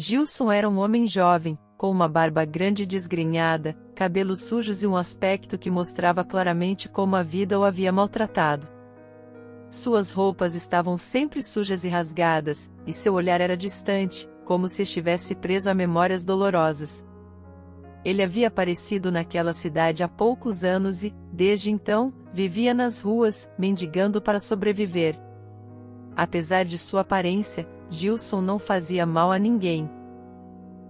Gilson era um homem jovem, com uma barba grande e desgrenhada, cabelos sujos e um aspecto que mostrava claramente como a vida o havia maltratado. Suas roupas estavam sempre sujas e rasgadas, e seu olhar era distante, como se estivesse preso a memórias dolorosas. Ele havia aparecido naquela cidade há poucos anos e, desde então, vivia nas ruas, mendigando para sobreviver. Apesar de sua aparência, Gilson não fazia mal a ninguém.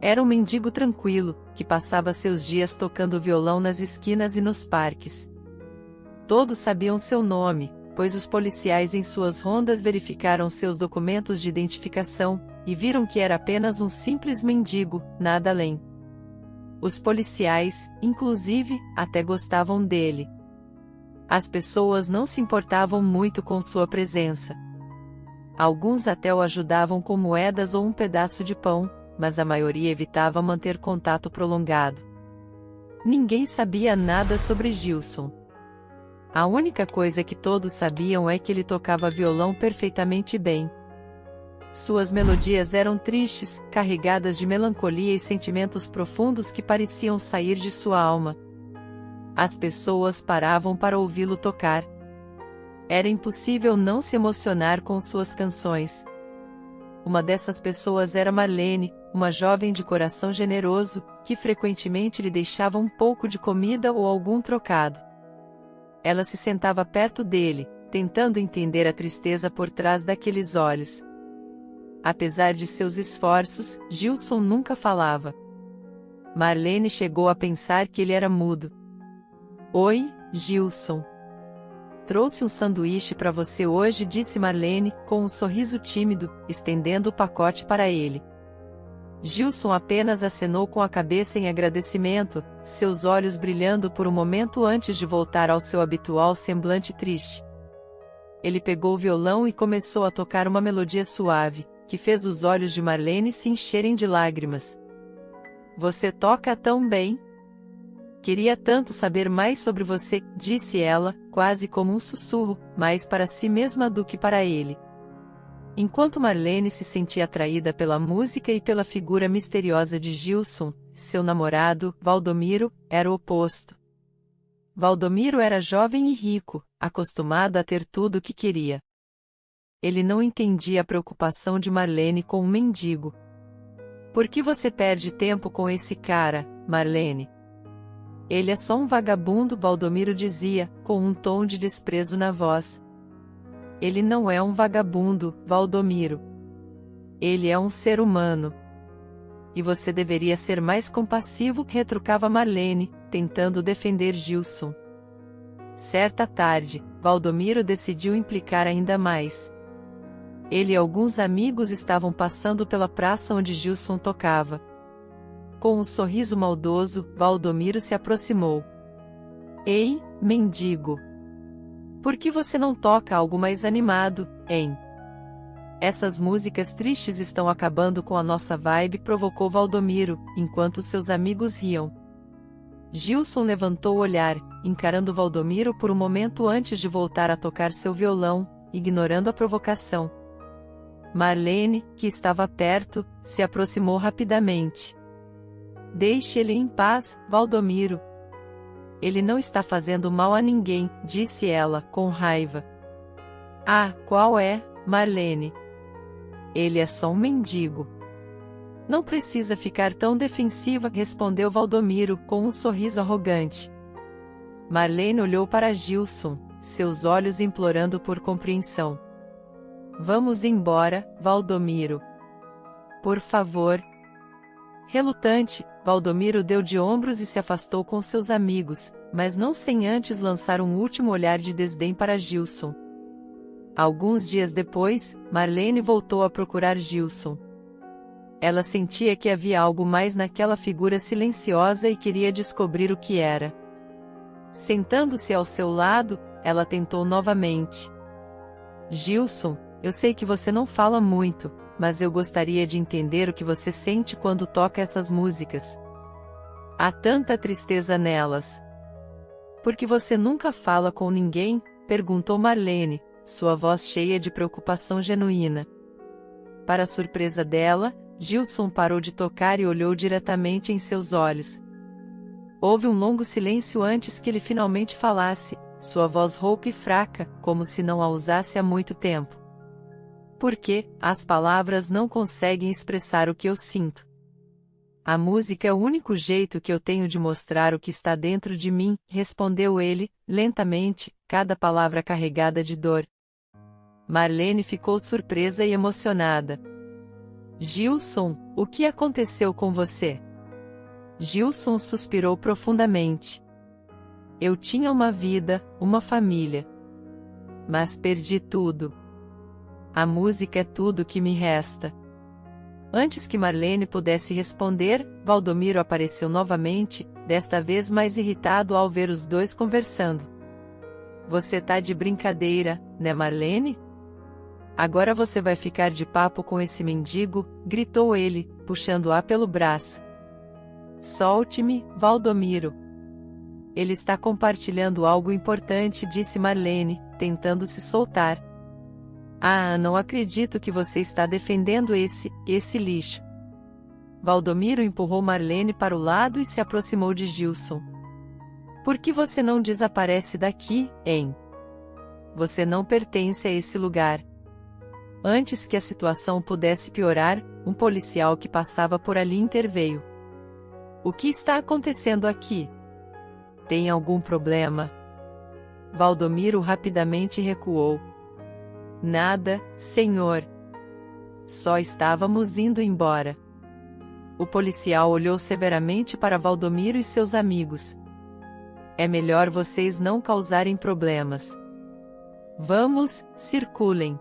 Era um mendigo tranquilo, que passava seus dias tocando violão nas esquinas e nos parques. Todos sabiam seu nome, pois os policiais em suas rondas verificaram seus documentos de identificação, e viram que era apenas um simples mendigo, nada além. Os policiais, inclusive, até gostavam dele. As pessoas não se importavam muito com sua presença. Alguns até o ajudavam com moedas ou um pedaço de pão, mas a maioria evitava manter contato prolongado. Ninguém sabia nada sobre Gilson. A única coisa que todos sabiam é que ele tocava violão perfeitamente bem. Suas melodias eram tristes, carregadas de melancolia e sentimentos profundos que pareciam sair de sua alma. As pessoas paravam para ouvi-lo tocar. Era impossível não se emocionar com suas canções. Uma dessas pessoas era Marlene, uma jovem de coração generoso, que frequentemente lhe deixava um pouco de comida ou algum trocado. Ela se sentava perto dele, tentando entender a tristeza por trás daqueles olhos. Apesar de seus esforços, Gilson nunca falava. Marlene chegou a pensar que ele era mudo. Oi, Gilson. Trouxe um sanduíche para você hoje, disse Marlene, com um sorriso tímido, estendendo o pacote para ele. Gilson apenas acenou com a cabeça em agradecimento, seus olhos brilhando por um momento antes de voltar ao seu habitual semblante triste. Ele pegou o violão e começou a tocar uma melodia suave, que fez os olhos de Marlene se encherem de lágrimas. Você toca tão bem? Queria tanto saber mais sobre você, disse ela, quase como um sussurro, mais para si mesma do que para ele. Enquanto Marlene se sentia atraída pela música e pela figura misteriosa de Gilson, seu namorado, Valdomiro, era o oposto. Valdomiro era jovem e rico, acostumado a ter tudo o que queria. Ele não entendia a preocupação de Marlene com um mendigo. Por que você perde tempo com esse cara, Marlene? Ele é só um vagabundo, Valdomiro dizia, com um tom de desprezo na voz. Ele não é um vagabundo, Valdomiro. Ele é um ser humano. E você deveria ser mais compassivo, retrucava Marlene, tentando defender Gilson. Certa tarde, Valdomiro decidiu implicar ainda mais. Ele e alguns amigos estavam passando pela praça onde Gilson tocava. Com um sorriso maldoso, Valdomiro se aproximou. Ei, mendigo! Por que você não toca algo mais animado, hein? Essas músicas tristes estão acabando com a nossa vibe, provocou Valdomiro, enquanto seus amigos riam. Gilson levantou o olhar, encarando Valdomiro por um momento antes de voltar a tocar seu violão, ignorando a provocação. Marlene, que estava perto, se aproximou rapidamente. Deixe ele em paz, Valdomiro. Ele não está fazendo mal a ninguém, disse ela, com raiva. Ah, qual é, Marlene? Ele é só um mendigo. Não precisa ficar tão defensiva, respondeu Valdomiro, com um sorriso arrogante. Marlene olhou para Gilson, seus olhos implorando por compreensão. Vamos embora, Valdomiro. Por favor. Relutante, Valdomiro deu de ombros e se afastou com seus amigos, mas não sem antes lançar um último olhar de desdém para Gilson. Alguns dias depois, Marlene voltou a procurar Gilson. Ela sentia que havia algo mais naquela figura silenciosa e queria descobrir o que era. Sentando-se ao seu lado, ela tentou novamente. Gilson, eu sei que você não fala muito, mas eu gostaria de entender o que você sente quando toca essas músicas. Há tanta tristeza nelas. Por que você nunca fala com ninguém? Perguntou Marlene, sua voz cheia de preocupação genuína. Para surpresa dela, Gilson parou de tocar e olhou diretamente em seus olhos. Houve um longo silêncio antes que ele finalmente falasse, sua voz rouca e fraca, como se não a usasse há muito tempo. Porque as palavras não conseguem expressar o que eu sinto. A música é o único jeito que eu tenho de mostrar o que está dentro de mim, respondeu ele, lentamente, cada palavra carregada de dor. Marlene ficou surpresa e emocionada. Gilson, o que aconteceu com você? Gilson suspirou profundamente. Eu tinha uma vida, uma família. Mas perdi tudo. A música é tudo que me resta. Antes que Marlene pudesse responder, Valdomiro apareceu novamente, desta vez mais irritado ao ver os dois conversando. Você tá de brincadeira, né, Marlene? Agora você vai ficar de papo com esse mendigo, gritou ele, puxando-a pelo braço. Solte-me, Valdomiro. Ele está compartilhando algo importante, disse Marlene, tentando se soltar. Ah, não acredito que você está defendendo esse lixo. Valdomiro empurrou Marlene para o lado e se aproximou de Gilson. Por que você não desaparece daqui, hein? Você não pertence a esse lugar. Antes que a situação pudesse piorar, um policial que passava por ali interveio. O que está acontecendo aqui? Tem algum problema? Valdomiro rapidamente recuou. Nada, senhor. Só estávamos indo embora. O policial olhou severamente para Valdomiro e seus amigos. É melhor vocês não causarem problemas. Vamos, circulem.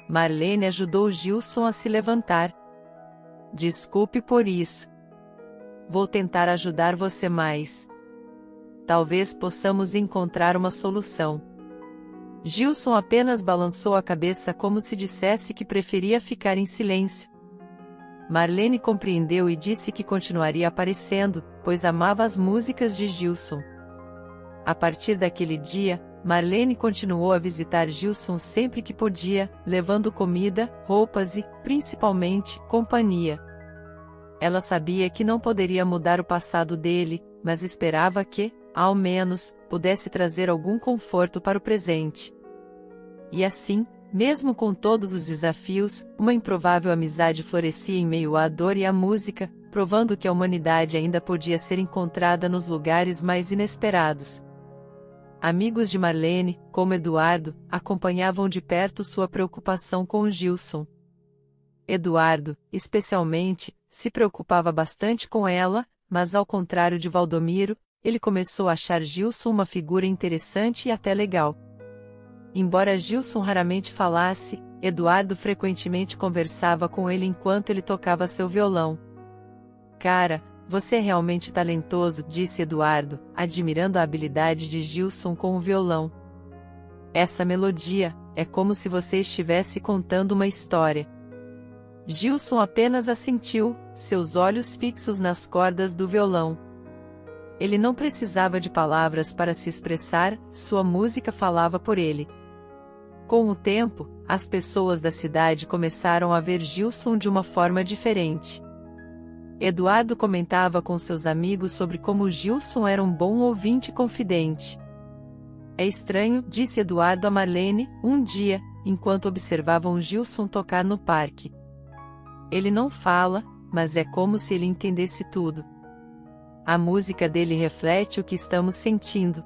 Marlene ajudou Gilson a se levantar. Desculpe por isso. Vou tentar ajudar você mais. Talvez possamos encontrar uma solução. Gilson apenas balançou a cabeça como se dissesse que preferia ficar em silêncio. Marlene compreendeu e disse que continuaria aparecendo, pois amava as músicas de Gilson. A partir daquele dia, Marlene continuou a visitar Gilson sempre que podia, levando comida, roupas e, principalmente, companhia. Ela sabia que não poderia mudar o passado dele, mas esperava que, ao menos, pudesse trazer algum conforto para o presente. E assim, mesmo com todos os desafios, uma improvável amizade florescia em meio à dor e à música, provando que a humanidade ainda podia ser encontrada nos lugares mais inesperados. Amigos de Marlene, como Eduardo, acompanhavam de perto sua preocupação com Gilson. Eduardo, especialmente, se preocupava bastante com ela, mas ao contrário de Valdomiro, ele começou a achar Gilson uma figura interessante e até legal. Embora Gilson raramente falasse, Eduardo frequentemente conversava com ele enquanto ele tocava seu violão. Cara, você é realmente talentoso, disse Eduardo, admirando a habilidade de Gilson com o violão. Essa melodia, é como se você estivesse contando uma história. Gilson apenas assentiu, seus olhos fixos nas cordas do violão. Ele não precisava de palavras para se expressar, sua música falava por ele. Com o tempo, as pessoas da cidade começaram a ver Gilson de uma forma diferente. Eduardo comentava com seus amigos sobre como Gilson era um bom ouvinte confidente. É estranho, disse Eduardo a Marlene, um dia, enquanto observavam Gilson tocar no parque. Ele não fala, mas é como se ele entendesse tudo. A música dele reflete o que estamos sentindo.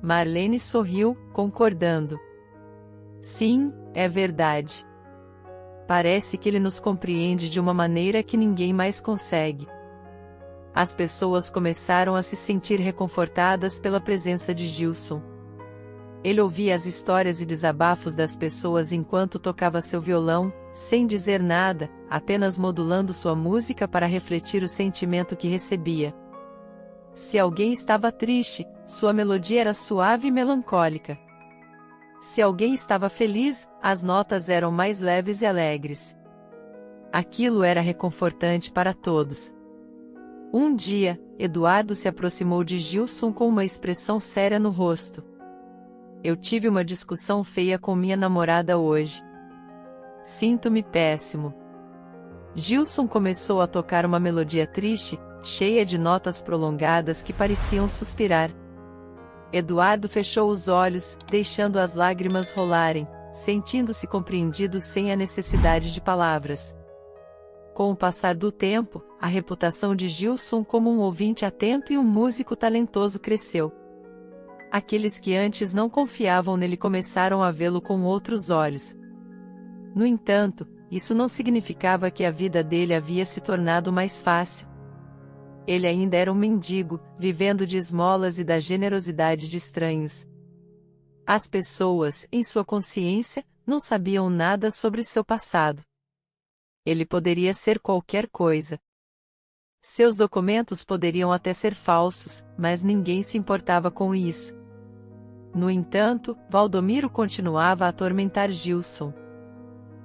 Marlene sorriu, concordando. Sim, é verdade. Parece que ele nos compreende de uma maneira que ninguém mais consegue. As pessoas começaram a se sentir reconfortadas pela presença de Gilson. Ele ouvia as histórias e desabafos das pessoas enquanto tocava seu violão, sem dizer nada, apenas modulando sua música para refletir o sentimento que recebia. Se alguém estava triste, sua melodia era suave e melancólica. Se alguém estava feliz, as notas eram mais leves e alegres. Aquilo era reconfortante para todos. Um dia, Eduardo se aproximou de Gilson com uma expressão séria no rosto. Eu tive uma discussão feia com minha namorada hoje. Sinto-me péssimo. Gilson começou a tocar uma melodia triste, cheia de notas prolongadas que pareciam suspirar. Eduardo fechou os olhos, deixando as lágrimas rolarem, sentindo-se compreendido sem a necessidade de palavras. Com o passar do tempo, a reputação de Gilson como um ouvinte atento e um músico talentoso cresceu. Aqueles que antes não confiavam nele começaram a vê-lo com outros olhos. No entanto, isso não significava que a vida dele havia se tornado mais fácil. Ele ainda era um mendigo, vivendo de esmolas e da generosidade de estranhos. As pessoas, em sua consciência, não sabiam nada sobre seu passado. Ele poderia ser qualquer coisa. Seus documentos poderiam até ser falsos, mas ninguém se importava com isso. No entanto, Valdomiro continuava a atormentar Gilson.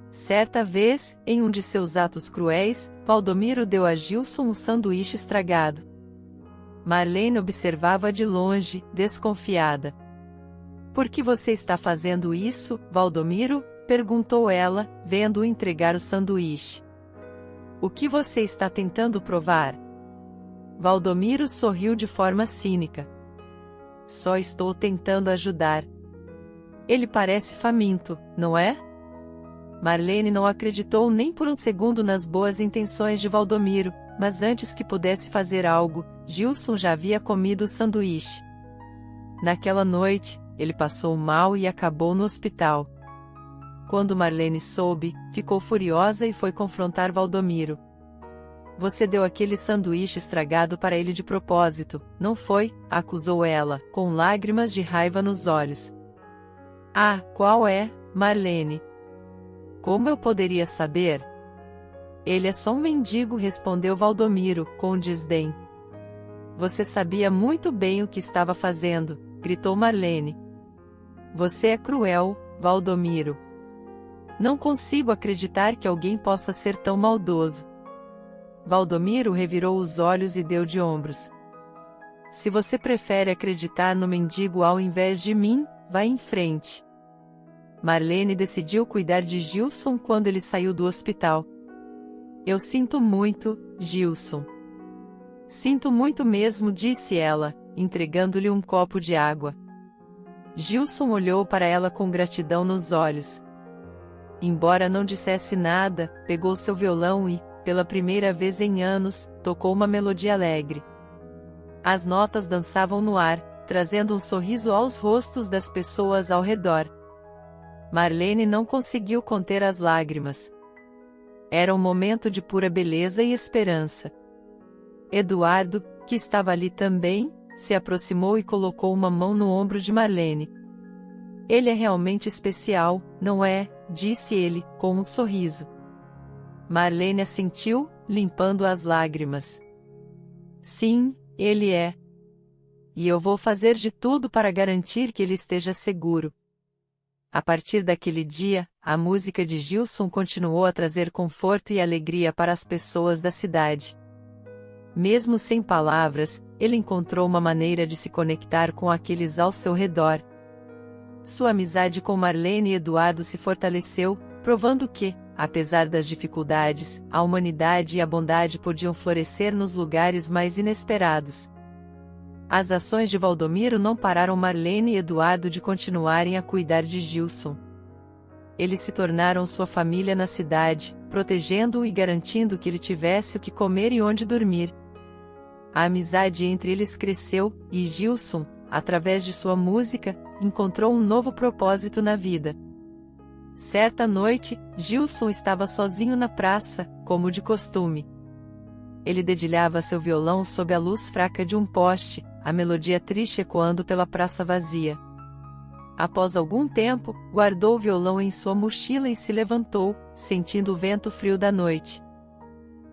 Certa vez, em um de seus atos cruéis, Valdomiro deu a Gilson um sanduíche estragado. Marlene observava de longe, desconfiada. "Por que você está fazendo isso, Valdomiro?" perguntou ela, vendo-o entregar o sanduíche. "O que você está tentando provar?" Valdomiro sorriu de forma cínica. "Só estou tentando ajudar." "Ele parece faminto, não é?" Marlene não acreditou nem por um segundo nas boas intenções de Valdomiro, mas antes que pudesse fazer algo, Gilson já havia comido o sanduíche. Naquela noite, ele passou mal e acabou no hospital. Quando Marlene soube, ficou furiosa e foi confrontar Valdomiro. "Você deu aquele sanduíche estragado para ele de propósito, não foi?" acusou ela, com lágrimas de raiva nos olhos. "Ah, qual é, Marlene? Como eu poderia saber?" "Ele é só um mendigo", respondeu Valdomiro, com desdém. "Você sabia muito bem o que estava fazendo", gritou Marlene. "Você é cruel, Valdomiro. Não consigo acreditar que alguém possa ser tão maldoso." Valdomiro revirou os olhos e deu de ombros. "Se você prefere acreditar no mendigo ao invés de mim, vá em frente." Marlene decidiu cuidar de Gilson quando ele saiu do hospital. "Eu sinto muito, Gilson." "Sinto muito mesmo", disse ela, entregando-lhe um copo de água. Gilson olhou para ela com gratidão nos olhos. Embora não dissesse nada, pegou seu violão e, pela primeira vez em anos, tocou uma melodia alegre. As notas dançavam no ar, trazendo um sorriso aos rostos das pessoas ao redor. Marlene não conseguiu conter as lágrimas. Era um momento de pura beleza e esperança. Eduardo, que estava ali também, se aproximou e colocou uma mão no ombro de Marlene. "Ele é realmente especial, não é?", disse ele, com um sorriso. Marlene assentiu, limpando as lágrimas. "Sim, ele é. E eu vou fazer de tudo para garantir que ele esteja seguro." A partir daquele dia, a música de Gilson continuou a trazer conforto e alegria para as pessoas da cidade. Mesmo sem palavras, ele encontrou uma maneira de se conectar com aqueles ao seu redor. Sua amizade com Marlene e Eduardo se fortaleceu, provando que, apesar das dificuldades, a humanidade e a bondade podiam florescer nos lugares mais inesperados. As ações de Valdomiro não pararam Marlene e Eduardo de continuarem a cuidar de Gilson. Eles se tornaram sua família na cidade, protegendo-o e garantindo que ele tivesse o que comer e onde dormir. A amizade entre eles cresceu, e Gilson, através de sua música, encontrou um novo propósito na vida. Certa noite, Gilson estava sozinho na praça, como de costume. Ele dedilhava seu violão sob a luz fraca de um poste, a melodia triste ecoando pela praça vazia. Após algum tempo, guardou o violão em sua mochila e se levantou, sentindo o vento frio da noite.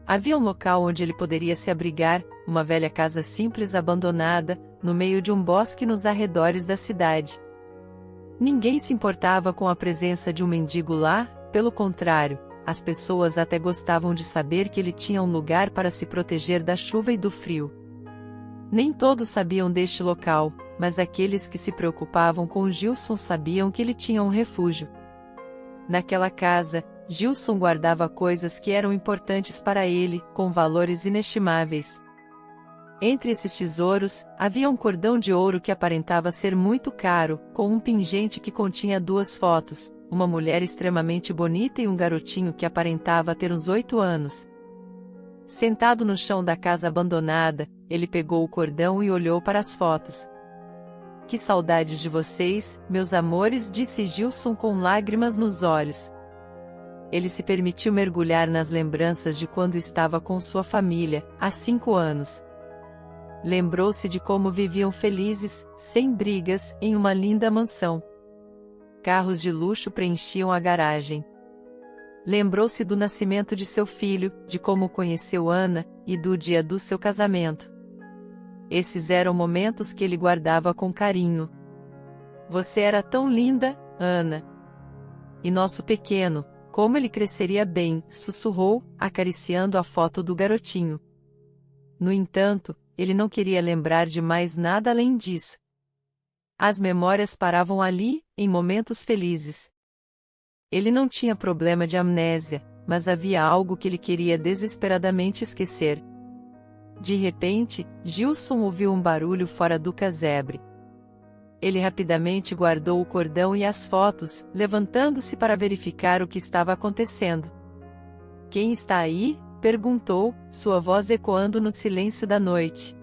Havia um local onde ele poderia se abrigar, uma velha casa simples abandonada, no meio de um bosque nos arredores da cidade. Ninguém se importava com a presença de um mendigo lá, pelo contrário, as pessoas até gostavam de saber que ele tinha um lugar para se proteger da chuva e do frio. Nem todos sabiam deste local, mas aqueles que se preocupavam com Gilson sabiam que ele tinha um refúgio. Naquela casa, Gilson guardava coisas que eram importantes para ele, com valores inestimáveis. Entre esses tesouros, havia um cordão de ouro que aparentava ser muito caro, com um pingente que continha 2 fotos, uma mulher extremamente bonita e um garotinho que aparentava ter uns 8 anos. Sentado no chão da casa abandonada, ele pegou o cordão e olhou para as fotos. Que saudades de vocês, meus amores, disse Gilson com lágrimas nos olhos. Ele se permitiu mergulhar nas lembranças de quando estava com sua família, há 5 anos. Lembrou-se de como viviam felizes, sem brigas, em uma linda mansão. Carros de luxo preenchiam a garagem. Lembrou-se do nascimento de seu filho, de como conheceu Ana, e do dia do seu casamento. Esses eram momentos que ele guardava com carinho. Você era tão linda, Ana. E nosso pequeno, como ele cresceria bem, sussurrou, acariciando a foto do garotinho. No entanto, ele não queria lembrar de mais nada além disso. As memórias paravam ali, em momentos felizes. Ele não tinha problema de amnésia, mas havia algo que ele queria desesperadamente esquecer. De repente, Gilson ouviu um barulho fora do casebre. Ele rapidamente guardou o cordão e as fotos, levantando-se para verificar o que estava acontecendo. Quem está aí? Perguntou, sua voz ecoando no silêncio da noite.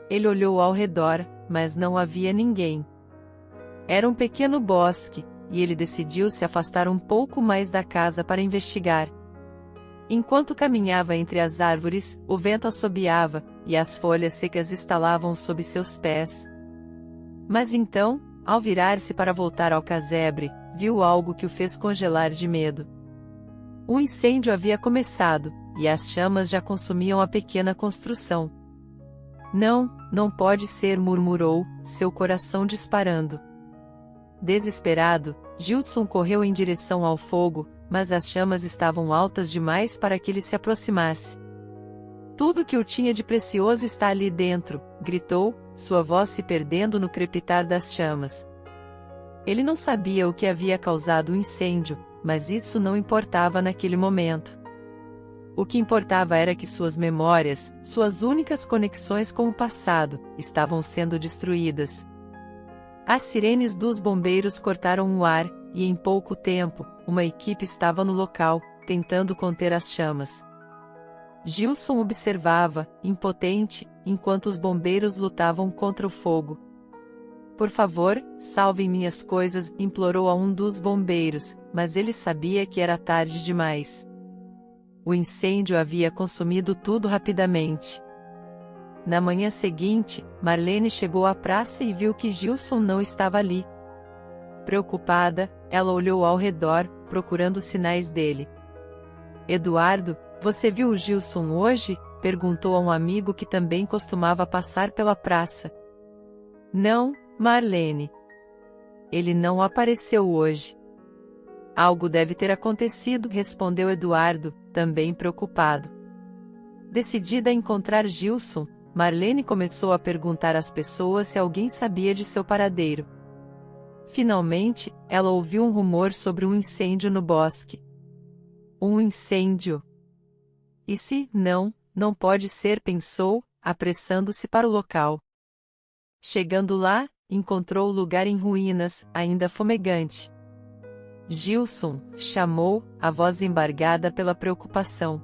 Ele olhou ao redor, mas não havia ninguém. Era um pequeno bosque, e ele decidiu se afastar um pouco mais da casa para investigar. Enquanto caminhava entre as árvores, o vento assobiava, e as folhas secas estalavam sob seus pés. Mas então, ao virar-se para voltar ao casebre, viu algo que o fez congelar de medo. Um incêndio havia começado, e as chamas já consumiam a pequena construção. Não, não pode ser, murmurou, seu coração disparando. Desesperado, Gilson correu em direção ao fogo, mas as chamas estavam altas demais para que ele se aproximasse. Tudo que eu tinha de precioso está ali dentro, gritou, sua voz se perdendo no crepitar das chamas. Ele não sabia o que havia causado o incêndio, mas isso não importava naquele momento. O que importava era que suas memórias, suas únicas conexões com o passado, estavam sendo destruídas. As sirenes dos bombeiros cortaram o ar, e em pouco tempo, uma equipe estava no local, tentando conter as chamas. Gilson observava, impotente, enquanto os bombeiros lutavam contra o fogo. Por favor, salvem minhas coisas, implorou a um dos bombeiros, mas ele sabia que era tarde demais. O incêndio havia consumido tudo rapidamente. Na manhã seguinte, Marlene chegou à praça e viu que Gilson não estava ali. Preocupada, ela olhou ao redor, procurando sinais dele. Eduardo, você viu o Gilson hoje? Perguntou a um amigo que também costumava passar pela praça. Não, Marlene. Ele não apareceu hoje. Algo deve ter acontecido, respondeu Eduardo, também preocupado. Decidida a encontrar Gilson, Marlene começou a perguntar às pessoas se alguém sabia de seu paradeiro. Finalmente, ela ouviu um rumor sobre um incêndio no bosque. Um incêndio? E se não, não pode ser, pensou, apressando-se para o local. Chegando lá, encontrou o lugar em ruínas, ainda fumegante. Gilson, chamou, a voz embargada pela preocupação.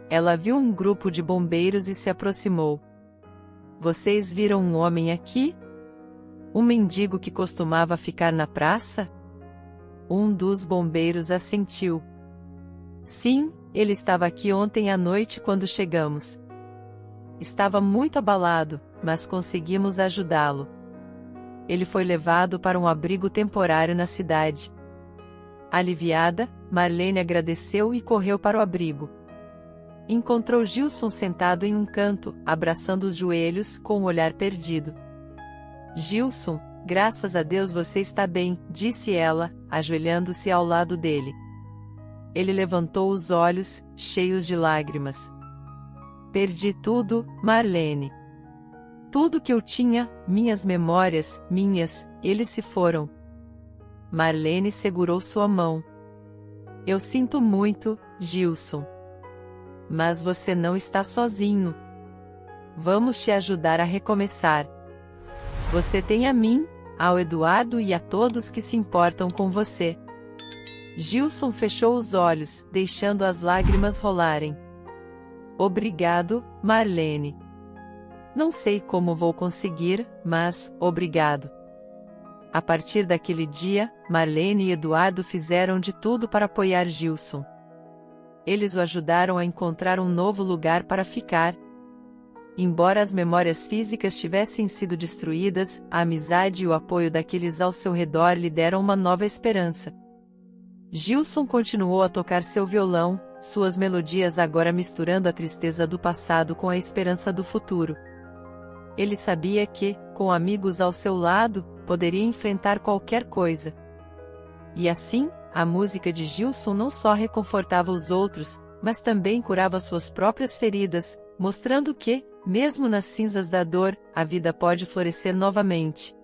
Ela viu um grupo de bombeiros e se aproximou. Vocês viram um homem aqui? Um mendigo que costumava ficar na praça? Um dos bombeiros assentiu. Sim, ele estava aqui ontem à noite quando chegamos. Estava muito abalado, mas conseguimos ajudá-lo. Ele foi levado para um abrigo temporário na cidade. Aliviada, Marlene agradeceu e correu para o abrigo. Encontrou Gilson sentado em um canto, abraçando os joelhos, com o olhar perdido. Gilson, graças a Deus você está bem, disse ela, ajoelhando-se ao lado dele. Ele levantou os olhos, cheios de lágrimas. Perdi tudo, Marlene. Tudo que eu tinha, minhas memórias, eles se foram. Marlene segurou sua mão. Eu sinto muito, Gilson. Mas você não está sozinho. Vamos te ajudar a recomeçar. Você tem a mim, ao Eduardo e a todos que se importam com você. Gilson fechou os olhos, deixando as lágrimas rolarem. Obrigado, Marlene. Não sei como vou conseguir, mas, obrigado. A partir daquele dia, Marlene e Eduardo fizeram de tudo para apoiar Gilson. Eles o ajudaram a encontrar um novo lugar para ficar. Embora as memórias físicas tivessem sido destruídas, a amizade e o apoio daqueles ao seu redor lhe deram uma nova esperança. Gilson continuou a tocar seu violão, suas melodias agora misturando a tristeza do passado com a esperança do futuro. Ele sabia que, com amigos ao seu lado, poderia enfrentar qualquer coisa. E assim, a música de Gilson não só reconfortava os outros, mas também curava suas próprias feridas, mostrando que, mesmo nas cinzas da dor, a vida pode florescer novamente.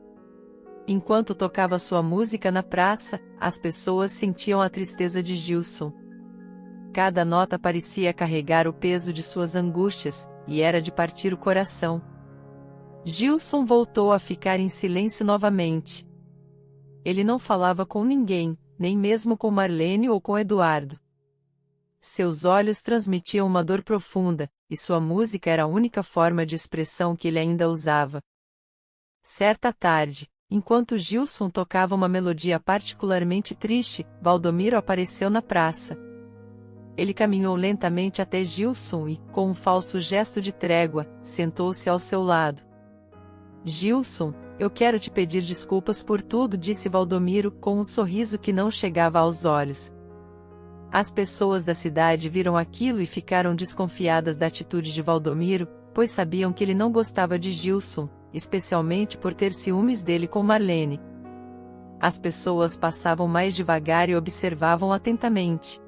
Enquanto tocava sua música na praça, as pessoas sentiam a tristeza de Gilson. Cada nota parecia carregar o peso de suas angústias, e era de partir o coração. Gilson voltou a ficar em silêncio novamente. Ele não falava com ninguém, nem mesmo com Marlene ou com Eduardo. Seus olhos transmitiam uma dor profunda, e sua música era a única forma de expressão que ele ainda usava. Certa tarde, enquanto Gilson tocava uma melodia particularmente triste, Valdomiro apareceu na praça. Ele caminhou lentamente até Gilson e, com um falso gesto de trégua, sentou-se ao seu lado. Gilson, eu quero te pedir desculpas por tudo, disse Valdomiro com um sorriso que não chegava aos olhos. As pessoas da cidade viram aquilo e ficaram desconfiadas da atitude de Valdomiro, pois sabiam que ele não gostava de Gilson, especialmente por ter ciúmes dele com Marlene. As pessoas passavam mais devagar e observavam atentamente.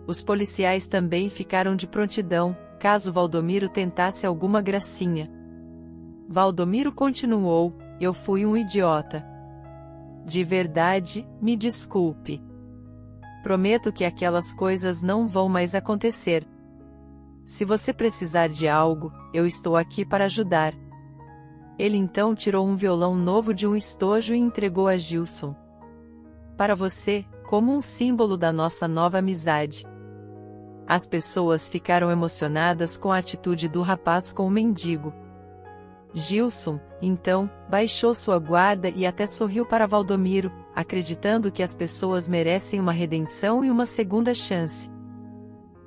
Os policiais também ficaram de prontidão, caso Valdomiro tentasse alguma gracinha. Valdomiro continuou, eu fui um idiota. De verdade, me desculpe. Prometo que aquelas coisas não vão mais acontecer. Se você precisar de algo, eu estou aqui para ajudar. Ele então tirou um violão novo de um estojo e entregou a Gilson. Para você, como um símbolo da nossa nova amizade. As pessoas ficaram emocionadas com a atitude do rapaz com o mendigo. Gilson, então, baixou sua guarda e até sorriu para Valdomiro, acreditando que as pessoas merecem uma redenção e uma segunda chance.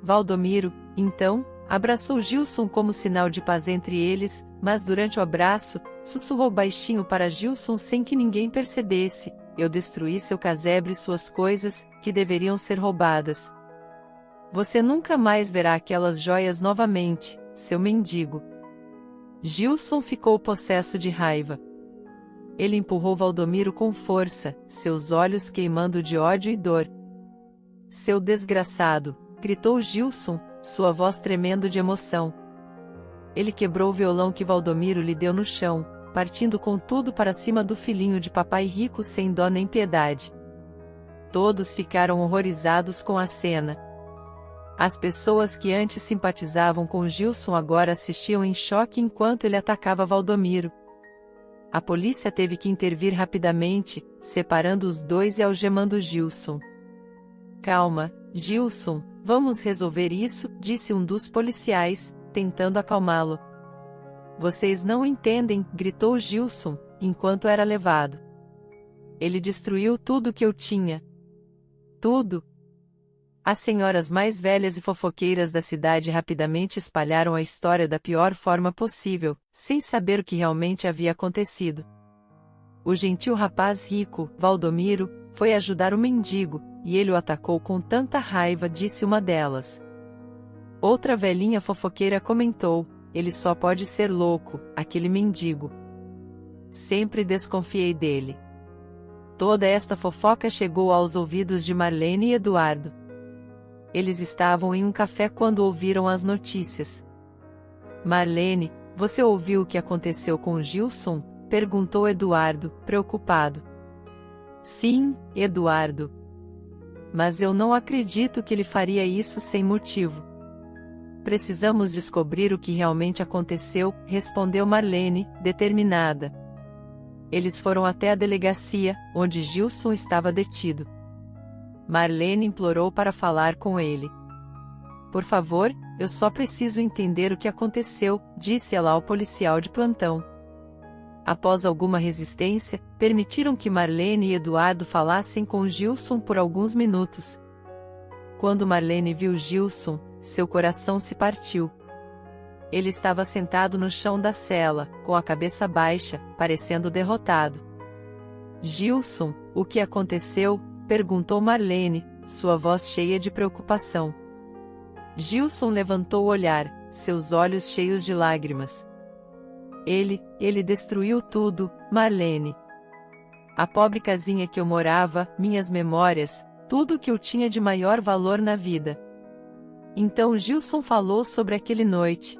Valdomiro, então, abraçou Gilson como sinal de paz entre eles, mas durante o abraço, sussurrou baixinho para Gilson sem que ninguém percebesse, eu destruí seu casebre e suas coisas, que deveriam ser roubadas. Você nunca mais verá aquelas joias novamente, seu mendigo. Gilson ficou possesso de raiva. Ele empurrou Valdomiro com força, seus olhos queimando de ódio e dor. Seu desgraçado, gritou Gilson, sua voz tremendo de emoção. Ele quebrou o violão que Valdomiro lhe deu no chão, partindo com tudo para cima do filhinho de papai rico sem dó nem piedade. Todos ficaram horrorizados com a cena. As pessoas que antes simpatizavam com Gilson agora assistiam em choque enquanto ele atacava Valdomiro. A polícia teve que intervir rapidamente, separando os dois e algemando Gilson. Calma, Gilson, vamos resolver isso, disse um dos policiais, tentando acalmá-lo. Vocês não entendem, gritou Gilson, enquanto era levado. Ele destruiu tudo que eu tinha. Tudo. As senhoras mais velhas e fofoqueiras da cidade rapidamente espalharam a história da pior forma possível, sem saber o que realmente havia acontecido. O gentil rapaz rico, Valdomiro, foi ajudar o mendigo, e ele o atacou com tanta raiva, disse uma delas. Outra velhinha fofoqueira comentou, ele só pode ser louco, aquele mendigo. Sempre desconfiei dele. Toda esta fofoca chegou aos ouvidos de Marlene e Eduardo. Eles estavam em um café quando ouviram as notícias. Marlene, você ouviu o que aconteceu com Gilson? Perguntou Eduardo, preocupado. Sim, Eduardo. Mas eu não acredito que ele faria isso sem motivo. Precisamos descobrir o que realmente aconteceu, respondeu Marlene, determinada. Eles foram até a delegacia, onde Gilson estava detido. Marlene implorou para falar com ele. Por favor, eu só preciso entender o que aconteceu, disse ela ao policial de plantão. Após alguma resistência, permitiram que Marlene e Eduardo falassem com Gilson por alguns minutos. Quando Marlene viu Gilson, seu coração se partiu. Ele estava sentado no chão da cela, com a cabeça baixa, parecendo derrotado. Gilson, o que aconteceu? Perguntou Marlene, sua voz cheia de preocupação. Gilson levantou o olhar, seus olhos cheios de lágrimas. Ele destruiu tudo, Marlene. A pobre casinha que eu morava, minhas memórias, tudo o que eu tinha de maior valor na vida. Então Gilson falou sobre aquela noite.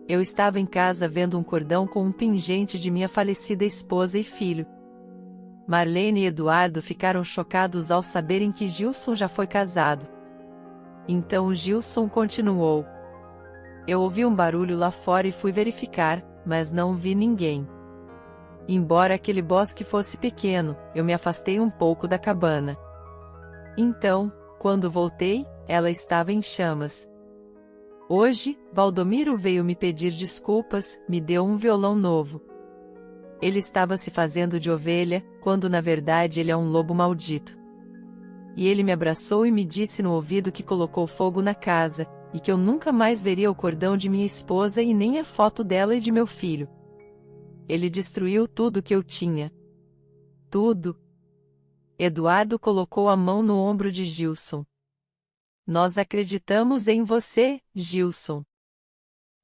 Eu estava em casa vendo um cordão com um pingente de minha falecida esposa e filho. Marlene e Eduardo ficaram chocados ao saberem que Gilson já foi casado. Então Gilson continuou. Eu ouvi um barulho lá fora e fui verificar, mas não vi ninguém. Embora aquele bosque fosse pequeno, eu me afastei um pouco da cabana. Então, quando voltei, ela estava em chamas. Hoje, Valdomiro veio me pedir desculpas, me deu um violão novo. Ele estava se fazendo de ovelha, quando na verdade ele é um lobo maldito. E ele me abraçou e me disse no ouvido que colocou fogo na casa, e que eu nunca mais veria o cordão de minha esposa e nem a foto dela e de meu filho. Ele destruiu tudo que eu tinha. Tudo. Eduardo colocou a mão no ombro de Gilson. Nós acreditamos em você, Gilson.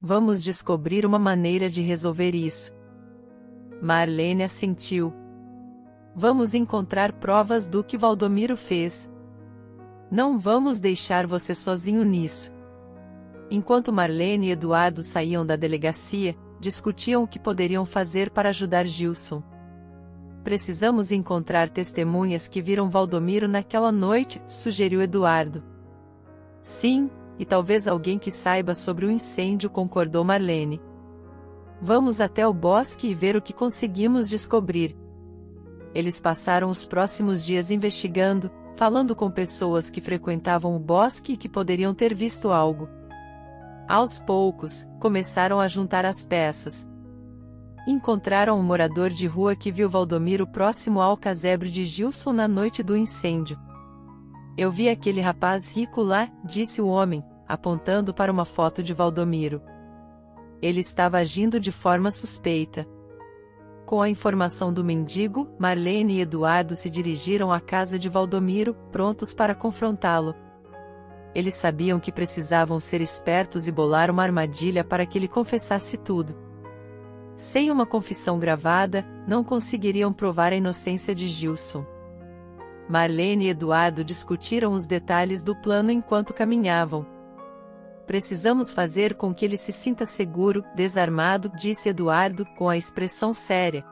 Vamos descobrir uma maneira de resolver isso. Marlene assentiu. Vamos encontrar provas do que Valdomiro fez. Não vamos deixar você sozinho nisso. Enquanto Marlene e Eduardo saíam da delegacia, discutiam o que poderiam fazer para ajudar Gilson. Precisamos encontrar testemunhas que viram Valdomiro naquela noite, sugeriu Eduardo. Sim, e talvez alguém que saiba sobre o incêndio, concordou Marlene. Vamos até o bosque e ver o que conseguimos descobrir. Eles passaram os próximos dias investigando, falando com pessoas que frequentavam o bosque e que poderiam ter visto algo. Aos poucos, começaram a juntar as peças. Encontraram um morador de rua que viu Valdomiro próximo ao casebre de Gilson na noite do incêndio. Eu vi aquele rapaz rico lá, disse o homem, apontando para uma foto de Valdomiro. Ele estava agindo de forma suspeita. Com a informação do mendigo, Marlene e Eduardo se dirigiram à casa de Valdomiro, prontos para confrontá-lo. Eles sabiam que precisavam ser espertos e bolar uma armadilha para que ele confessasse tudo. Sem uma confissão gravada, não conseguiriam provar a inocência de Gilson. Marlene e Eduardo discutiram os detalhes do plano enquanto caminhavam. Precisamos fazer com que ele se sinta seguro, desarmado, disse Eduardo, com a expressão séria.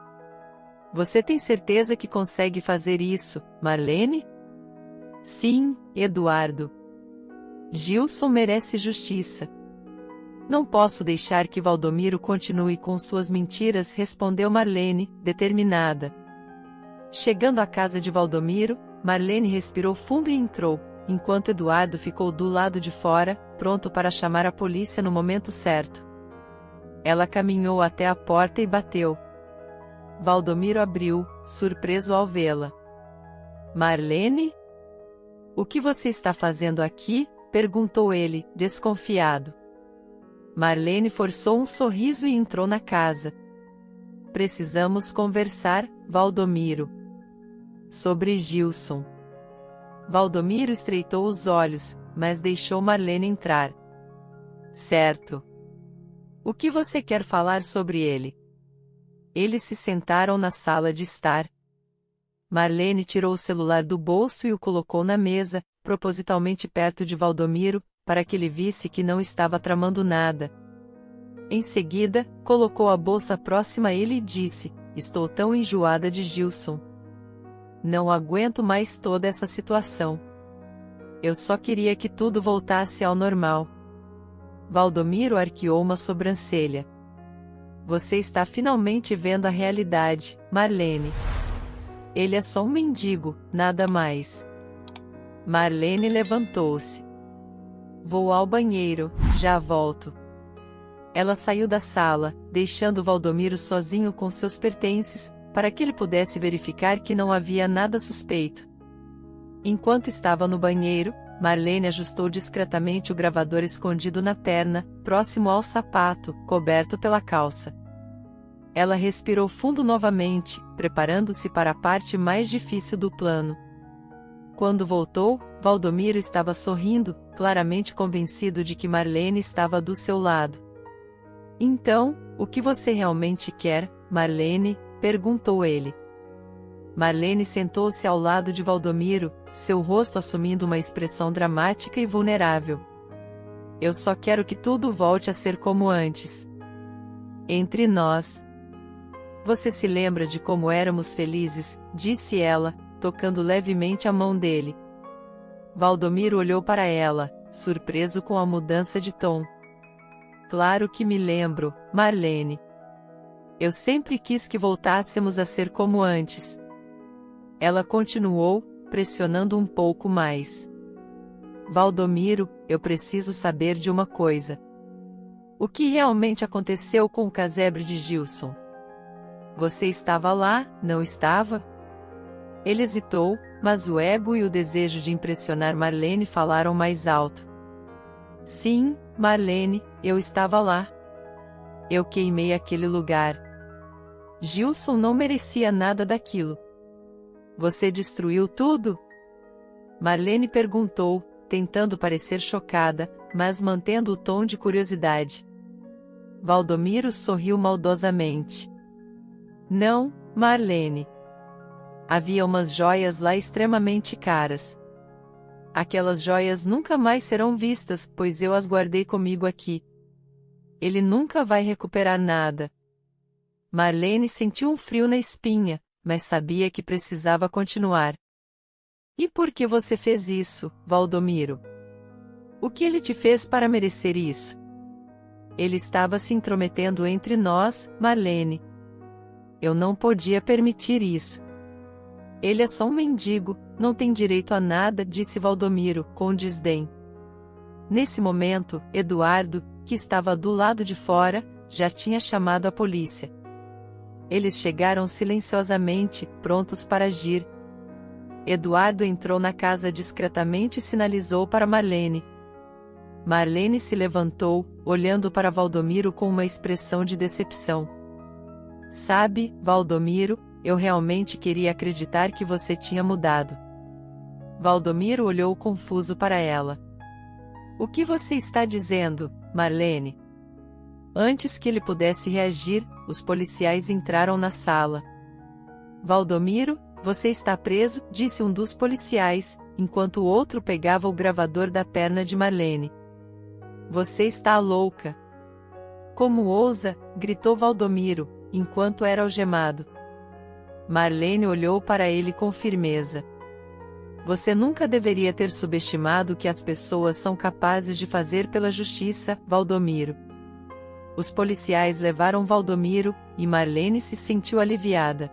Você tem certeza que consegue fazer isso, Marlene? Sim, Eduardo. Gilson merece justiça. Não posso deixar que Valdomiro continue com suas mentiras, respondeu Marlene, determinada. Chegando à casa de Valdomiro, Marlene respirou fundo e entrou, enquanto Eduardo ficou do lado de fora, pronto para chamar a polícia no momento certo. Ela caminhou até a porta e bateu. Valdomiro abriu, surpreso ao vê-la. Marlene? O que você está fazendo aqui? Perguntou ele, desconfiado. Marlene forçou um sorriso e entrou na casa. Precisamos conversar, Valdomiro. Sobre Gilson. Valdomiro estreitou os olhos, mas deixou Marlene entrar. Certo. O que você quer falar sobre ele? Eles se sentaram na sala de estar. Marlene tirou o celular do bolso e o colocou na mesa, propositalmente perto de Valdomiro, para que ele visse que não estava tramando nada. Em seguida, colocou a bolsa próxima a ele e disse: Estou tão enjoada de Gilson. Não aguento mais toda essa situação. Eu só queria que tudo voltasse ao normal. Valdomiro arqueou uma sobrancelha. Você está finalmente vendo a realidade, Marlene. Ele é só um mendigo, nada mais. Marlene levantou-se. Vou ao banheiro, já volto. Ela saiu da sala, deixando Valdomiro sozinho com seus pertences, para que ele pudesse verificar que não havia nada suspeito. Enquanto estava no banheiro, Marlene ajustou discretamente o gravador escondido na perna, próximo ao sapato, coberto pela calça. Ela respirou fundo novamente, preparando-se para a parte mais difícil do plano. Quando voltou, Valdomiro estava sorrindo, claramente convencido de que Marlene estava do seu lado. Então, o que você realmente quer, Marlene? Perguntou ele. Marlene sentou-se ao lado de Valdomiro, seu rosto assumindo uma expressão dramática e vulnerável. Eu só quero que tudo volte a ser como antes. Entre nós. Você se lembra de como éramos felizes, disse ela, tocando levemente a mão dele. Valdomiro olhou para ela, surpreso com a mudança de tom. Claro que me lembro, Marlene. Eu sempre quis que voltássemos a ser como antes. Ela continuou, pressionando um pouco mais. Valdomiro, eu preciso saber de uma coisa. O que realmente aconteceu com o casebre de Gilson? Você estava lá, não estava? Ele hesitou, mas o ego e o desejo de impressionar Marlene falaram mais alto. Sim, Marlene, eu estava lá. Eu queimei aquele lugar. Gilson não merecia nada daquilo. Você destruiu tudo? Marlene perguntou, tentando parecer chocada, mas mantendo o tom de curiosidade. Valdomiro sorriu maldosamente. Não, Marlene. Havia umas joias lá extremamente caras. Aquelas joias nunca mais serão vistas, pois eu as guardei comigo aqui. Ele nunca vai recuperar nada. Marlene sentiu um frio na espinha, mas sabia que precisava continuar. E por que você fez isso, Valdomiro? O que ele te fez para merecer isso? Ele estava se intrometendo entre nós, Marlene. Eu não podia permitir isso. Ele é só um mendigo, não tem direito a nada, disse Valdomiro, com desdém. Nesse momento, Eduardo, que estava do lado de fora, já tinha chamado a polícia. Eles chegaram silenciosamente, prontos para agir. Eduardo entrou na casa discretamente e sinalizou para Marlene. Marlene se levantou, olhando para Valdomiro com uma expressão de decepção. Sabe, Valdomiro, eu realmente queria acreditar que você tinha mudado. Valdomiro olhou confuso para ela. O que você está dizendo, Marlene? Antes que ele pudesse reagir, os policiais entraram na sala. Valdomiro, você está preso, disse um dos policiais, enquanto o outro pegava o gravador da perna de Marlene. Você está louca. Como ousa, gritou Valdomiro, enquanto era algemado. Marlene olhou para ele com firmeza. Você nunca deveria ter subestimado o que as pessoas são capazes de fazer pela justiça, Valdomiro. Os policiais levaram Valdomiro, e Marlene se sentiu aliviada.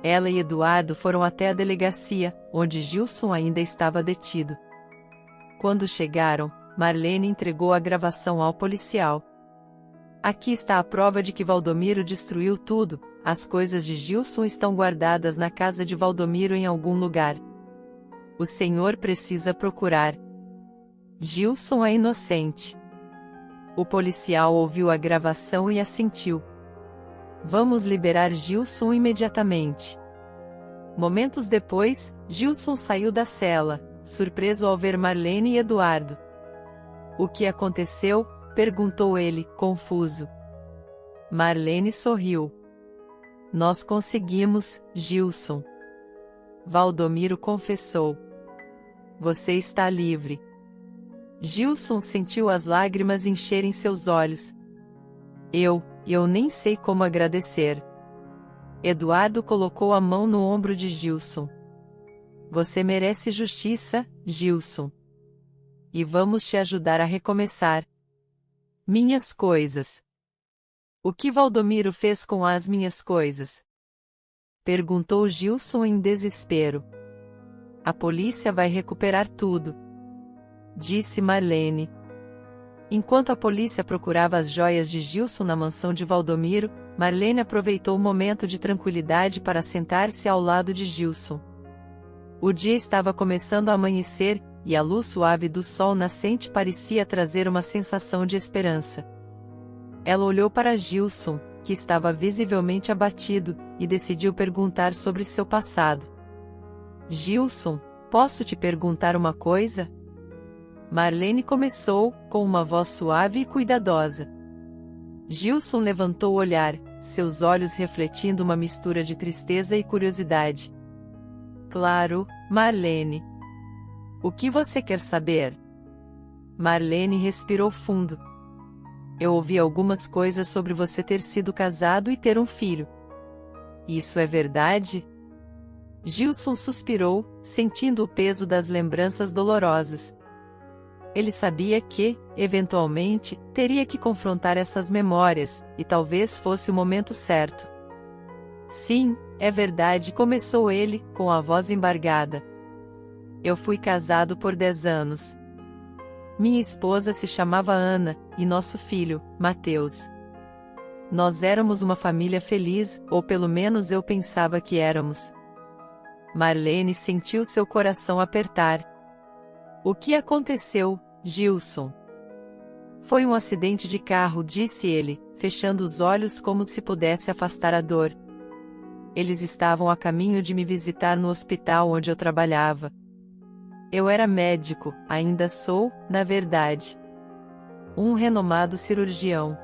Ela e Eduardo foram até a delegacia, onde Gilson ainda estava detido. Quando chegaram, Marlene entregou a gravação ao policial. Aqui está a prova de que Valdomiro destruiu tudo, as coisas de Gilson estão guardadas na casa de Valdomiro em algum lugar. O senhor precisa procurar. Gilson é inocente. O policial ouviu a gravação e assentiu. Vamos liberar Gilson imediatamente. Momentos depois, Gilson saiu da cela, surpreso ao ver Marlene e Eduardo. O que aconteceu? Perguntou ele, confuso. Marlene sorriu. Nós conseguimos, Gilson. Valdomiro confessou. Você está livre. Gilson sentiu as lágrimas encherem seus olhos. Eu nem sei como agradecer. Eduardo colocou a mão no ombro de Gilson. Você merece justiça, Gilson. E vamos te ajudar a recomeçar. Minhas coisas. O que Valdomiro fez com as minhas coisas? Perguntou Gilson em desespero. A polícia vai recuperar tudo, disse Marlene. Enquanto a polícia procurava as joias de Gilson na mansão de Valdomiro, Marlene aproveitou o momento de tranquilidade para sentar-se ao lado de Gilson. O dia estava começando a amanhecer, e a luz suave do sol nascente parecia trazer uma sensação de esperança. Ela olhou para Gilson, que estava visivelmente abatido, e decidiu perguntar sobre seu passado. Gilson, posso te perguntar uma coisa? Marlene começou, com uma voz suave e cuidadosa. Gilson levantou o olhar, seus olhos refletindo uma mistura de tristeza e curiosidade. Claro, Marlene. O que você quer saber? Marlene respirou fundo. Eu ouvi algumas coisas sobre você ter sido casado e ter um filho. Isso é verdade? Gilson suspirou, sentindo o peso das lembranças dolorosas. Ele sabia que, eventualmente, teria que confrontar essas memórias, e talvez fosse o momento certo. Sim, é verdade, começou ele, com a voz embargada. Eu fui casado por 10 anos. Minha esposa se chamava Ana, e nosso filho, Mateus. Nós éramos uma família feliz, ou pelo menos eu pensava que éramos. Marlene sentiu seu coração apertar. O que aconteceu, Gilson? Foi um acidente de carro, disse ele, fechando os olhos como se pudesse afastar a dor. Eles estavam a caminho de me visitar no hospital onde eu trabalhava. Eu era médico, ainda sou, na verdade. Um renomado cirurgião.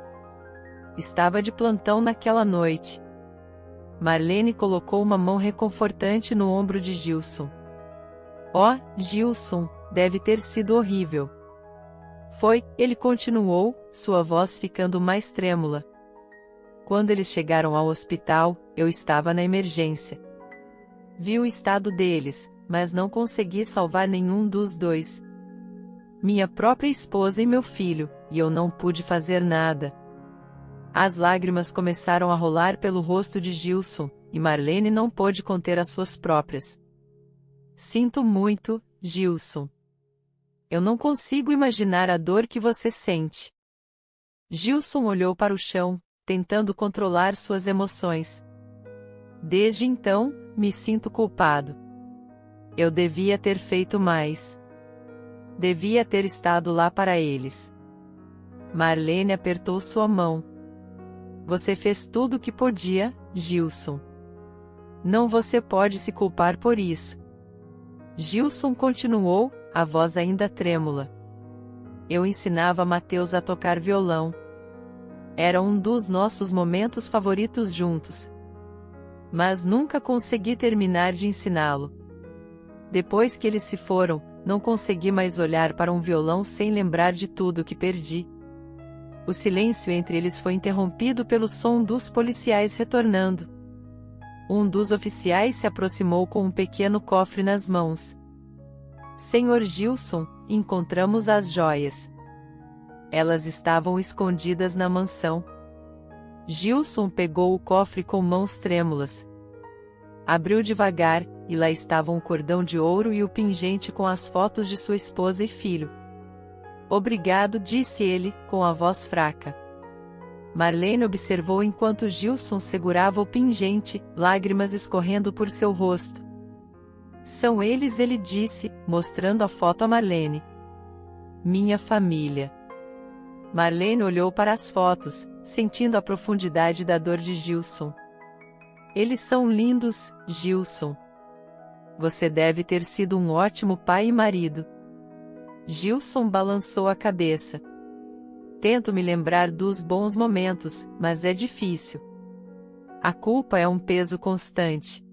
Estava de plantão naquela noite. Marlene colocou uma mão reconfortante no ombro de Gilson. Oh, Gilson, deve ter sido horrível. Foi, ele continuou, sua voz ficando mais trêmula. Quando eles chegaram ao hospital, eu estava na emergência. Vi o estado deles, mas não consegui salvar nenhum dos dois. Minha própria esposa e meu filho, e eu não pude fazer nada. As lágrimas começaram a rolar pelo rosto de Gilson, e Marlene não pôde conter as suas próprias. Sinto muito, Gilson. Eu não consigo imaginar a dor que você sente. Gilson olhou para o chão, tentando controlar suas emoções. Desde então, me sinto culpado. Eu devia ter feito mais. Devia ter estado lá para eles. Marlene apertou sua mão. Você fez tudo o que podia, Gilson. Não, você pode se culpar por isso. Gilson continuou, a voz ainda trêmula. Eu ensinava Mateus a tocar violão. Era um dos nossos momentos favoritos juntos. Mas nunca consegui terminar de ensiná-lo. Depois que eles se foram, não consegui mais olhar para um violão sem lembrar de tudo que perdi. O silêncio entre eles foi interrompido pelo som dos policiais retornando. Um dos oficiais se aproximou com um pequeno cofre nas mãos. Senhor Gilson, encontramos as joias. Elas estavam escondidas na mansão. Gilson pegou o cofre com mãos trêmulas. Abriu devagar, e lá estavam o cordão de ouro e o pingente com as fotos de sua esposa e filho. Obrigado, disse ele, com a voz fraca. Marlene observou enquanto Gilson segurava o pingente, lágrimas escorrendo por seu rosto. São eles, ele disse, mostrando a foto a Marlene. Minha família. Marlene olhou para as fotos, sentindo a profundidade da dor de Gilson. Eles são lindos, Gilson. Você deve ter sido um ótimo pai e marido. Gilson balançou a cabeça. Tento me lembrar dos bons momentos, mas é difícil. A culpa é um peso constante.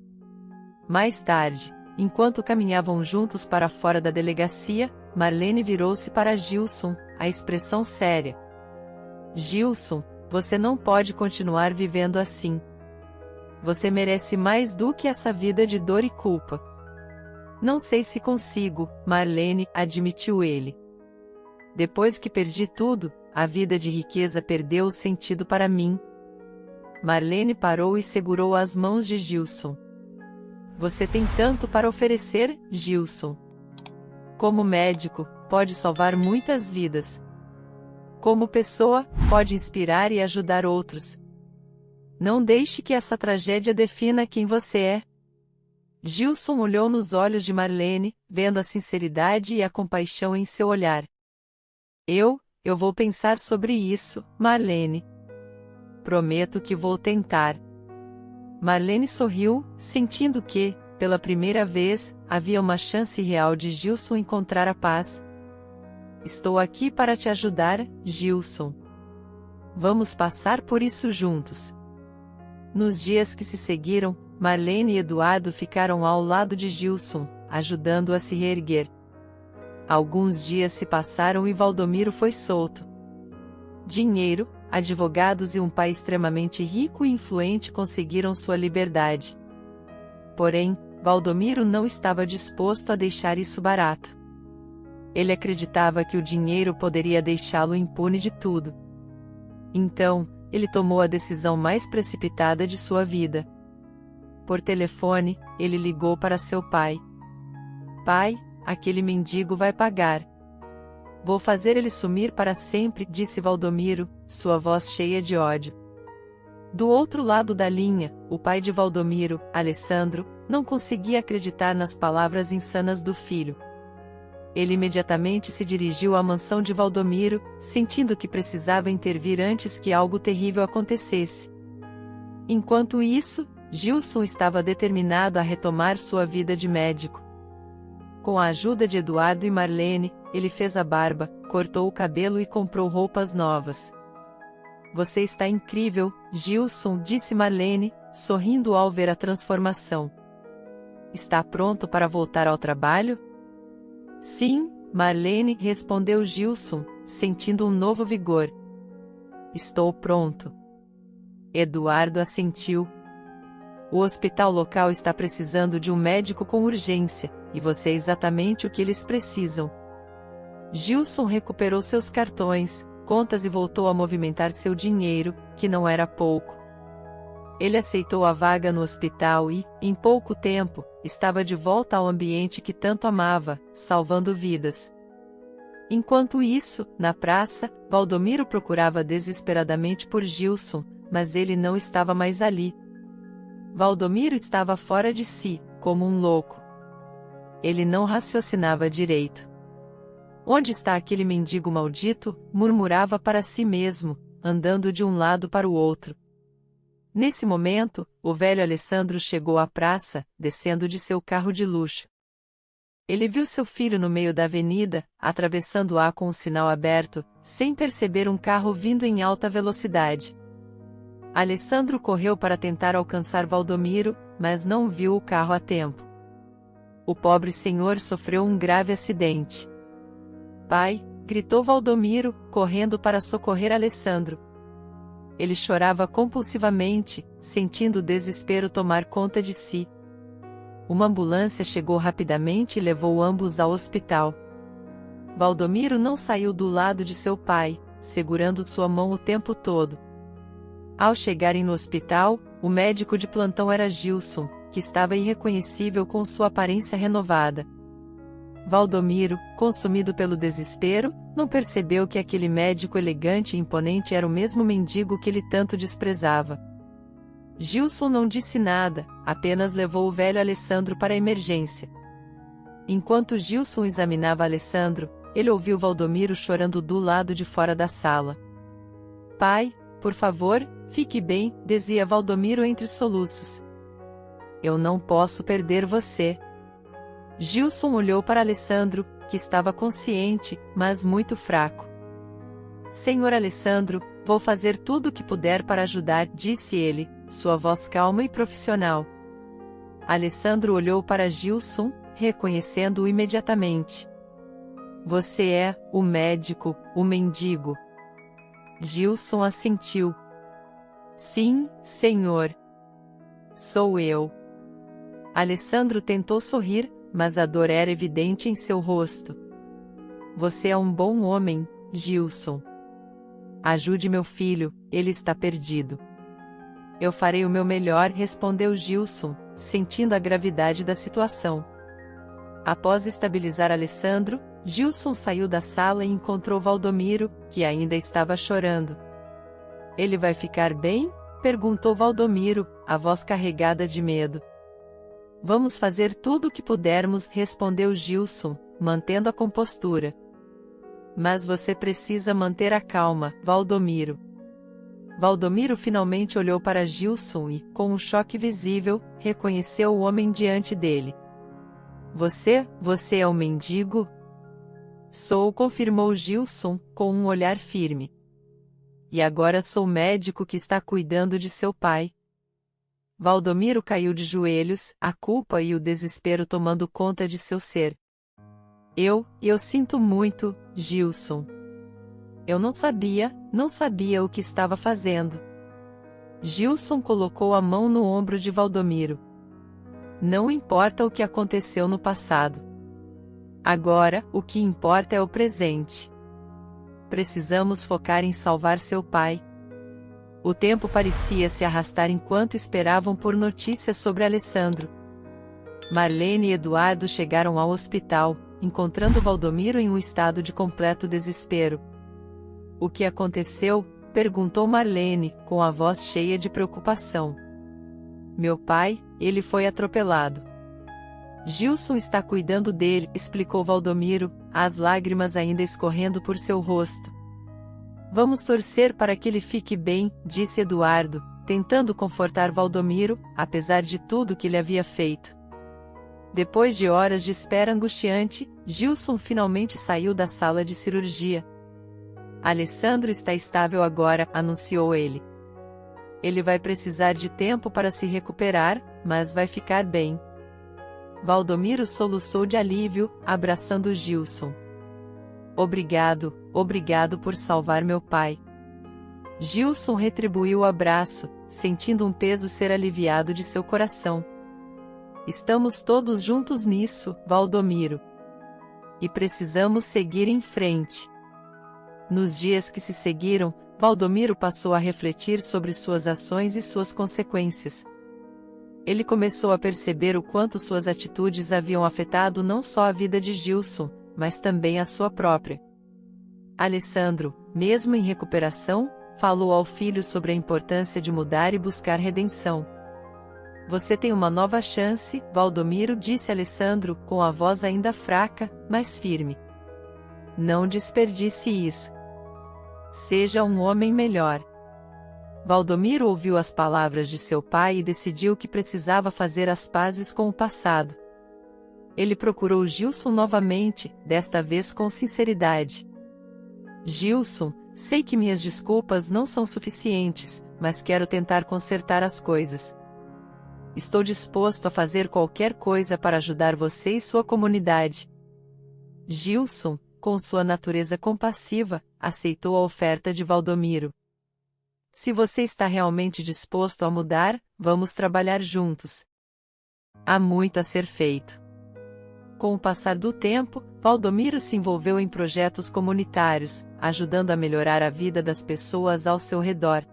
Mais tarde, enquanto caminhavam juntos para fora da delegacia, Marlene virou-se para Gilson, a expressão séria. Gilson, você não pode continuar vivendo assim. Você merece mais do que essa vida de dor e culpa. Não sei se consigo, Marlene, admitiu ele. Depois que perdi tudo, a vida de riqueza perdeu o sentido para mim. Marlene parou e segurou as mãos de Gilson. Você tem tanto para oferecer, Gilson. Como médico, pode salvar muitas vidas. Como pessoa, pode inspirar e ajudar outros. Não deixe que essa tragédia defina quem você é. Gilson olhou nos olhos de Marlene, vendo a sinceridade e a compaixão em seu olhar. Eu vou pensar sobre isso, Marlene. Prometo que vou tentar. Marlene sorriu, sentindo que, pela primeira vez, havia uma chance real de Gilson encontrar a paz. Estou aqui para te ajudar, Gilson. Vamos passar por isso juntos. Nos dias que se seguiram, Marlene e Eduardo ficaram ao lado de Gilson, ajudando-o a se reerguer. Alguns dias se passaram e Valdomiro foi solto. Dinheiro, advogados e um pai extremamente rico e influente conseguiram sua liberdade. Porém, Valdomiro não estava disposto a deixar isso barato. Ele acreditava que o dinheiro poderia deixá-lo impune de tudo. Então, ele tomou a decisão mais precipitada de sua vida. Por telefone, ele ligou para seu pai. Pai, aquele mendigo vai pagar. Vou fazer ele sumir para sempre, disse Valdomiro, sua voz cheia de ódio. Do outro lado da linha, o pai de Valdomiro, Alessandro, não conseguia acreditar nas palavras insanas do filho. Ele imediatamente se dirigiu à mansão de Valdomiro, sentindo que precisava intervir antes que algo terrível acontecesse. Enquanto isso, Gilson estava determinado a retomar sua vida de médico. Com a ajuda de Eduardo e Marlene, ele fez a barba, cortou o cabelo e comprou roupas novas. Você está incrível, Gilson, disse Marlene, sorrindo ao ver a transformação. Está pronto para voltar ao trabalho? Sim, Marlene, respondeu Gilson, sentindo um novo vigor. Estou pronto. Eduardo assentiu. O hospital local está precisando de um médico com urgência, e você é exatamente o que eles precisam. Gilson recuperou seus cartões, contas e voltou a movimentar seu dinheiro, que não era pouco. Ele aceitou a vaga no hospital e, em pouco tempo, estava de volta ao ambiente que tanto amava, salvando vidas. Enquanto isso, na praça, Valdomiro procurava desesperadamente por Gilson, mas ele não estava mais ali. Valdomiro estava fora de si, como um louco. Ele não raciocinava direito. Onde está aquele mendigo maldito? Murmurava para si mesmo, andando de um lado para o outro. Nesse momento, o velho Alessandro chegou à praça, descendo de seu carro de luxo. Ele viu seu filho no meio da avenida, atravessando-a com o sinal aberto, sem perceber um carro vindo em alta velocidade. Alessandro correu para tentar alcançar Valdomiro, mas não viu o carro a tempo. O pobre senhor sofreu um grave acidente. Pai, gritou Valdomiro, correndo para socorrer Alessandro. Ele chorava compulsivamente, sentindo o desespero tomar conta de si. Uma ambulância chegou rapidamente e levou ambos ao hospital. Valdomiro não saiu do lado de seu pai, segurando sua mão o tempo todo. Ao chegarem no hospital, o médico de plantão era Gilson, que estava irreconhecível com sua aparência renovada. Valdomiro, consumido pelo desespero, não percebeu que aquele médico elegante e imponente era o mesmo mendigo que ele tanto desprezava. Gilson não disse nada, apenas levou o velho Alessandro para a emergência. Enquanto Gilson examinava Alessandro, ele ouviu Valdomiro chorando do lado de fora da sala. Pai, por favor, fique bem, dizia Valdomiro entre soluços. Eu não posso perder você. Gilson olhou para Alessandro, que estava consciente, mas muito fraco. Senhor Alessandro, vou fazer tudo o que puder para ajudar, disse ele, sua voz calma e profissional. Alessandro olhou para Gilson, reconhecendo-o imediatamente. Você é, o médico, o mendigo. Gilson assentiu. Sim, senhor. Sou eu. Alessandro tentou sorrir, mas a dor era evidente em seu rosto. Você é um bom homem, Gilson. Ajude meu filho, ele está perdido. Eu farei o meu melhor, respondeu Gilson, sentindo a gravidade da situação. Após estabilizar Alessandro, Gilson saiu da sala e encontrou Valdomiro, que ainda estava chorando. Ele vai ficar bem? Perguntou Valdomiro, a voz carregada de medo. Vamos fazer tudo o que pudermos, respondeu Gilson, mantendo a compostura. Mas você precisa manter a calma, Valdomiro. Valdomiro finalmente olhou para Gilson e, com um choque visível, reconheceu o homem diante dele. Você é o mendigo? Sou, confirmou Gilson, com um olhar firme. E agora sou o médico que está cuidando de seu pai. Valdomiro caiu de joelhos, a culpa e o desespero tomando conta de seu ser. Eu sinto muito, Gilson. Eu não sabia o que estava fazendo. Gilson colocou a mão no ombro de Valdomiro. Não importa o que aconteceu no passado. Agora, o que importa é o presente. Precisamos focar em salvar seu pai. O tempo parecia se arrastar enquanto esperavam por notícias sobre Alessandro. Marlene e Eduardo chegaram ao hospital, encontrando Valdomiro em um estado de completo desespero. O que aconteceu? Perguntou Marlene, com a voz cheia de preocupação. Meu pai, ele foi atropelado. Gilson está cuidando dele, explicou Valdomiro, as lágrimas ainda escorrendo por seu rosto. Vamos torcer para que ele fique bem, disse Eduardo, tentando confortar Valdomiro, apesar de tudo que ele havia feito. Depois de horas de espera angustiante, Gilson finalmente saiu da sala de cirurgia. Alessandro está estável agora, anunciou ele. Ele vai precisar de tempo para se recuperar, mas vai ficar bem. Valdomiro soluçou de alívio, abraçando Gilson. Obrigado por salvar meu pai. Gilson retribuiu o abraço, sentindo um peso ser aliviado de seu coração. Estamos todos juntos nisso, Valdomiro. E precisamos seguir em frente. Nos dias que se seguiram, Valdomiro passou a refletir sobre suas ações e suas consequências. Ele começou a perceber o quanto suas atitudes haviam afetado não só a vida de Gilson, mas também a sua própria. Alessandro, mesmo em recuperação, falou ao filho sobre a importância de mudar e buscar redenção. Você tem uma nova chance, Valdomiro, disse Alessandro, com a voz ainda fraca, mas firme. Não desperdice isso. Seja um homem melhor. Valdomiro ouviu as palavras de seu pai e decidiu que precisava fazer as pazes com o passado. Ele procurou Gilson novamente, desta vez com sinceridade. Gilson, sei que minhas desculpas não são suficientes, mas quero tentar consertar as coisas. Estou disposto a fazer qualquer coisa para ajudar você e sua comunidade. Gilson, com sua natureza compassiva, aceitou a oferta de Valdomiro. Se você está realmente disposto a mudar, vamos trabalhar juntos. Há muito a ser feito. Com o passar do tempo, Valdomiro se envolveu em projetos comunitários, ajudando a melhorar a vida das pessoas ao seu redor.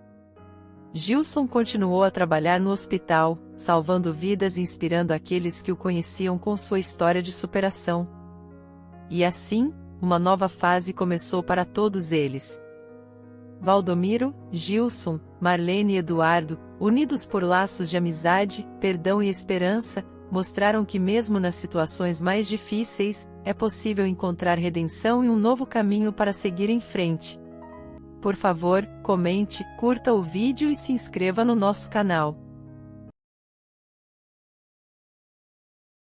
Gilson continuou a trabalhar no hospital, salvando vidas e inspirando aqueles que o conheciam com sua história de superação. E assim, uma nova fase começou para todos eles. Valdomiro, Gilson, Marlene e Eduardo, unidos por laços de amizade, perdão e esperança, mostraram que mesmo nas situações mais difíceis, é possível encontrar redenção e um novo caminho para seguir em frente. Por favor, comente, curta o vídeo e se inscreva no nosso canal.